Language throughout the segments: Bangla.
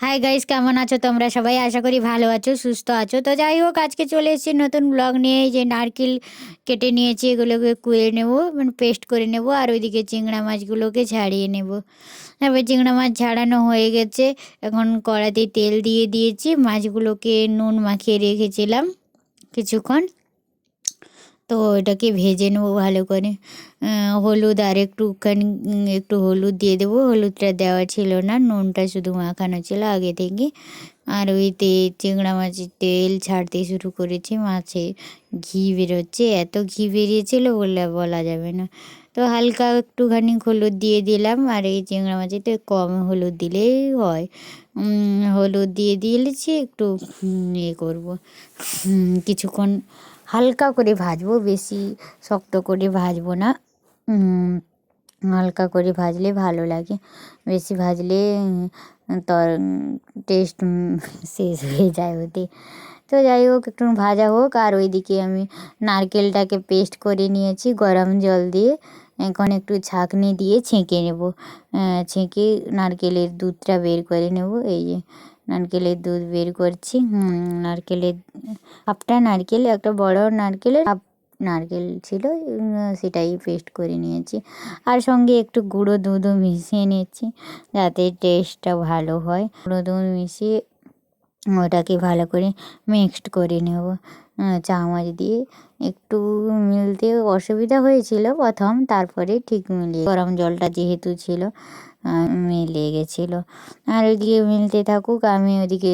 হাই গাইস, কেমন আছো তোমরা সবাই? আশা করি ভালো আছো, সুস্থ আছো। তো যাই হোক, আজকে চলে এসেছি নতুন ব্লগ নিয়ে। এই যে নারকেল কেটে নিয়েছি, এগুলোকে কুয়ে নেব, মানে পেস্ট করে নেব। আর ওইদিকে চিংড়া মাছগুলোকে ছাড়িয়ে নেব। এবার চিংড়া মাছ ছাড়ানো হয়ে গেছে। এখন কড়াতে তেল দিয়ে দিয়েছি, মাছগুলোকে নুন মাখিয়ে রেখেছিলাম কিছুক্ষণ। তো এটাকে ভেজে নেবো ভালো করে। হলুদ আর একটু হলুদ দিয়ে দেবো। হলুদটা দেওয়া ছিল না, নুনটা শুধু মাখানো ছিল আগে থেকে। আর ওই চিংড়া মাছের তেল ছাড়তে শুরু করেছে, মাছে ঘি বেরোচ্ছে। এত ঘি বেরিয়েছিল বলে বলা যাবে না। তো হালকা একটুখানি হলুদ দিয়ে দিলাম। আর এই চিংড়া মাছে তো কম হলুদ দিলেই হয়। হলুদ দিয়ে দিয়েছি, একটু ইয়ে করবো, কিছুক্ষণ হালকা করে ভাজবো, বেশি শক্ত করে ভাজবো না। হালকা করে ভাজলে ভালো লাগে, বেশি ভাজলে তর টেস্ট শেষ হয়ে যায় ওতে। তো যাই হোক, একটু ভাজা হোক। আর ওইদিকে আমি নারকেলটাকে পেস্ট করে নিয়েছি গরম জল দিয়ে। এখন একটু ছাঁকনি দিয়ে ছেঁকে নেব। ছেঁকে নারকেলের দুধটা বের করে নেব। এই যে নারকেলের দুধ বের করছি। নারকেলের হাফটা নারকেল, একটা বড় নারকেলের হাফ নারকেল ছিল, সেটাই পেস্ট করে নিয়েছি। আর সঙ্গে একটু গুঁড়ো দুধও মিশিয়ে নিয়েছি, যাতে টেস্টটা ভালো হয়। গুঁড়ো দুধ মিশিয়ে ওটাকে ভালো করে মিক্সড করে নেব চামচ দিয়ে। একটু মিলতে অসুবিধা হয়েছিল প্রথম, তারপরে ঠিক মিলিয়ে, গরম জলটা যেহেতু ছিল মিলে গেছিলো। আর ওইদিকে মিলতে থাকুক, আমি ওইদিকে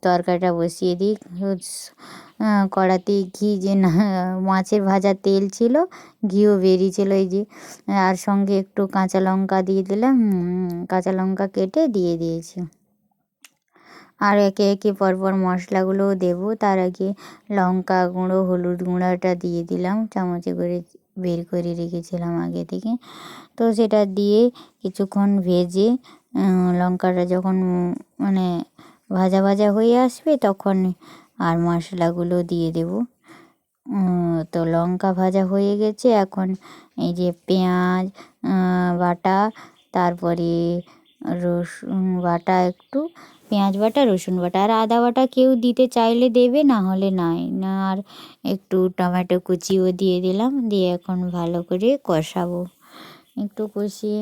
তরকারিটা বসিয়ে দিই। কড়াতে ঘি, যে না মাছের ভাজা তেল ছিল, ঘিও বেরিয়েছিল এই যে। আর সঙ্গে একটু কাঁচা লঙ্কা দিয়ে দিলাম, কাঁচা লঙ্কা কেটে দিয়ে দিয়েছি। আর একে একে পরপর মশলাগুলোও দেবো। তার আগে লঙ্কা গুঁড়ো, হলুদ গুঁড়োটা দিয়ে দিলাম, চামচে করে বের করে রেখেছিলাম আগে থেকে। তো সেটা দিয়ে কিছুক্ষণ ভেজে লঙ্কাটা যখন মানে ভাজা ভাজা হয়ে আসবে, তখন আর মশলাগুলো দিয়ে দেব। তো লঙ্কা ভাজা হয়ে গেছে। এখন এই যে পেঁয়াজ বাটা, তারপরে রসুন বাটা, একটু পেঁয়াজ বাটা, রসুন বাটা আর আদা বাটা কেউ দিতে চাইলে দেবে, না হলে নাই না। আর একটু টমেটো কুচিও দিয়ে দিলাম, দিয়ে এখন ভালো করে কষাবো। একটু কষিয়ে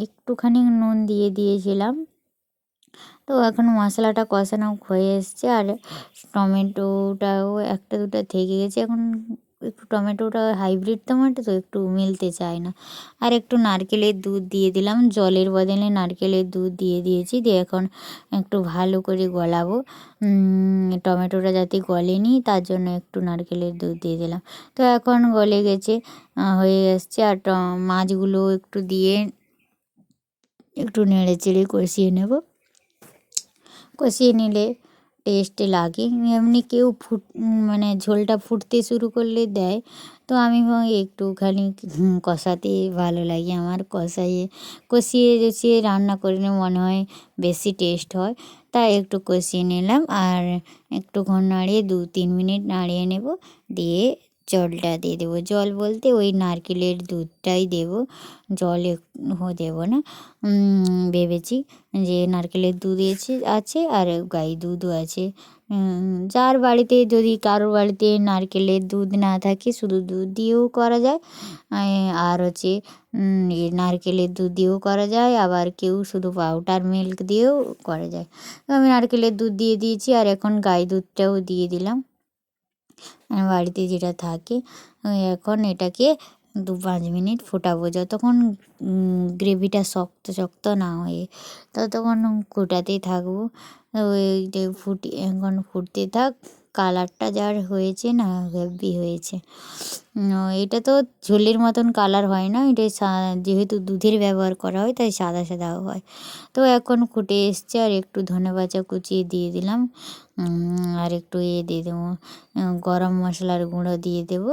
একটুখানি নুন দিয়ে দিয়েছিলাম। তো এখন মশলাটা কষানো হয়ে এসছে। আর টমেটোটাও একটা দুটো থেকে গেছে। এখন একটু টমেটোটা হাইব্রিড টমেটো তো একটু মিলতে চায় না। আর একটু নারকেলের দুধ দিয়ে দিলাম, জলের বদলে নারকেলের দুধ দিয়ে দিয়েছি। দিয়ে এখন একটু ভালো করে গলাবো। টমেটোটা যাতে গলেনি, তার জন্য একটু নারকেলের দুধ দিয়ে দিলাম। তো এখন গলে গেছে, হয়ে এসছে। আর মাছগুলো একটু দিয়ে একটু নেড়ে চেড়ে কষিয়ে নেব। কষিয়ে নিলে টেস্ট লাগে। এমনি কেউ মানে ঝোলটা ফুটতে শুরু করলে দেয়, তো আমি একটুখানি কষাতে ভালো লাগে আমার। কষিয়ে কষিয়ে রান্না করলে মনে হয় বেশি টেস্ট হয়, তাই একটু কষিয়ে নিলাম। আর একটুক্ষণ নাড়িয়ে 2-3 মিনিট নাড়িয়ে নেব। দিয়ে জলটা দিয়ে দেবো। জল বলতে ওই নারকেলের দুধটাই দেবো, জল দেবো না। ভেবেছি যে নারকেলের দুধ আছে আর গাই দুধও আছে। যার বাড়িতে, যদি কারোর বাড়িতে নারকেলের দুধ না থাকে, শুধু দুধ দিয়েও করা যায়। আর হচ্ছে নারকেলের দুধ দিয়েও করা যায়, আবার কেউ শুধু পাউডার মিল্ক দিয়েও করা যায়। তো আমি নারকেলের দুধ দিয়ে দিয়েছি। আর এখন গাই দুধটাও দিয়ে দিলাম, বাড়িতে যেটা থাকে। এখন এটাকে 2-5 মিনিট ফোটাবো, যতক্ষণ গ্রেভিটা শক্ত শক্ত না হয়ে, ততক্ষণ ফোটাতেই থাকবো। ওইটা এখন ফুটতে থাক। কালারটা যার হয়েছে না, হেভি হয়েছে। এটা তো ঝোলের মতন কালার হয় না, এটা যেহেতু দুধের ব্যবহার করা হয়, তাই সাদা সাদাও হয়। তো এখন ফুটে এসছে। আর একটু ধনেপাতা কুচিয়ে দিয়ে দিলাম। আর একটু দিয়ে দেবো, গরম মশলার গুঁড়ো দিয়ে দেবো।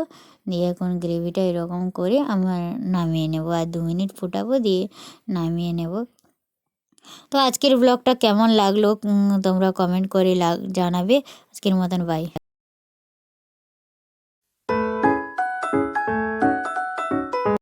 দিয়ে এখন গ্রেভিটা এরকম করে আমার নামিয়ে নেব। আর 2 মিনিট ফোটাবো, দিয়ে নামিয়ে নেব। তো আজকের ব্লগটা কেমন লাগলো তোমরা কমেন্ট করে জানাবে। আজকের মতন বাই।